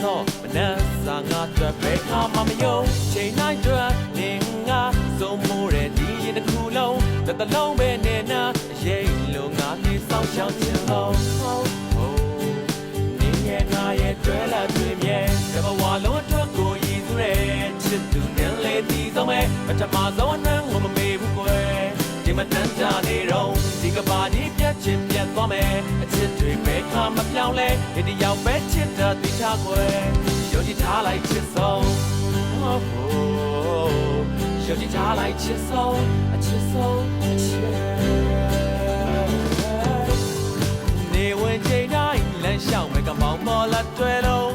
တော့မနှက်စာငါတွေ့ပဲခါမှမယုံချိန်တိုင်းတွေ့နေငါစုံမိုးတဲ့ဒီရင်တစ်ခုလုံးတစ်လုံးပဲနေနာရိတ်လုံးငါပြေဆောင်ရှောင်းချင်လို့နေရဲ့ငါရဲ့တွေ့လာတွေ့မြဲတဘဝလုံးအတွက်ကိုရည်သူတဲ့ချစ်သူနဲ့လေဒီဆုံးပဲပထမဆုံးအနှံ့ကိုမမေ့ဘူးကွယ်ဒီမတန်းကြနေတော့ဒီကဘာကြီးပြတ်ချင်ပြတ်သွားမယ်အချစ်တွေပဲခါမပြောင်းလဲဒီတယောက်ပဲချစ်တာသိချကွယ်ယုံကြည်ထားလိုက်ချစ်ဆုံးယုံကြည်ထားလိုက်ချစ်ဆုံးအချစ်ဆုံးအချစ်နေဝင်ချိန်တိုင်းလမ်းလျှောက်မယ်ကမောင်မော်လာတွေ့လို့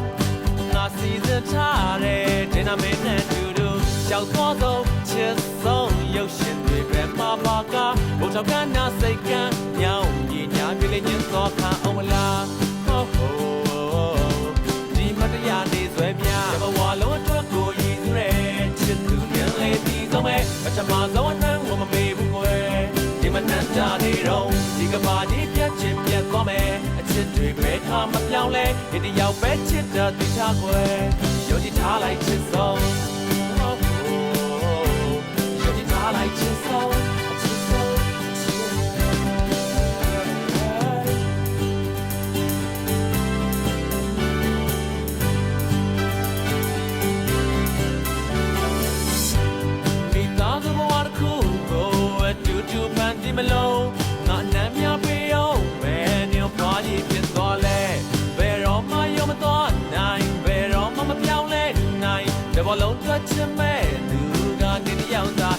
ငါစီစဉ်ထားတယ်ဒီနာမည်နဲ့တူတူရှောက်သွားဆုံးချစ်ဆုံးရုပ်ရှင်တွေပဲမှာပါကဘုံချောက်ကနာစိတ်ကမ်းညောင်းညီညာပြလေးညင်းစောခါအောင်မလားဒီမတရားနေဆွဲပြဘဝလုံးအတွက်ကိုရည်သူတဲ့ချစ်သူနဲ့လေဒီဆုံးပဲပထမဆုံးအနှံ့ကိုမမေ့ဘူးကွယ်ဒီမနှံ့ကြနေတော့ဒီကဘာကြီးပြတ်ချင်ပြတ်သွားမယ်အချစ်တွေပဲခါမပြောင်းလဲဒီတယောက်ပဲချစ်တာသိချကွယ်ယုံကြည်ထားလိုက်ချစ်ဆုံးlike your soul, your soul, me down the water cool, go to panty malone, not name your peo, when your body is all that. Where all my yum thought nine, where all mama young late night, the balloon touch a man, do not need the outside.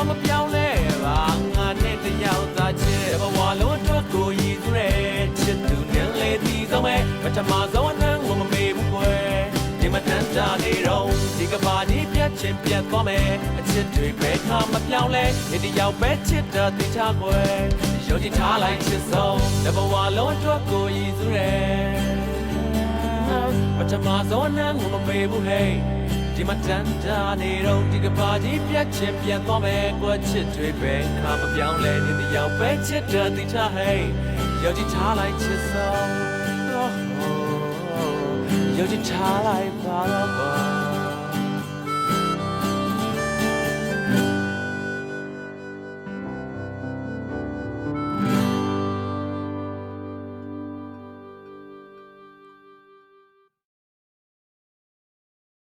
မပြောင်းလဲပါငါနဲ့တယောက်သာချစ်ဘဝလုံးအတွက်ကိုရည်သူတဲ့ချစ်သူနဲ့လေဒီဆုံးပဲပထမဆုံးအနှံ့ကိုမမေ့ဘူးကွယ်ဒီမတန်းကြနေတော့ဒီကဘာကြီးပြတ်ချင်ပြတ်သွားမယ်အချစ်တွေပဲခါမပြောင်းလဲဒီတယောက်ပဲချစ်တာသိချကွယ်ယုံကြည်ထားလိုက်ချစ်ဆုံးဘဝလုံးအတွက်ကိုရည်သူတဲ့ပထမဆုံးအနှံ့ကိုမမေ့ဘူးဟဲ့ဒီမတန်းတာနေတော့ဒီကဘာကြီးပြတ်ချင်ပြတ်သွားမယ်ကွယ်ချစ်တွေပဲခါမပြောင်းလဲနေတယောက်ပဲချစ်တာသိချဟဲ့ယုံကြည်ထားလိုက်ချစ်ဆုံးယုံကြည်ထားလိုက်ပါတော့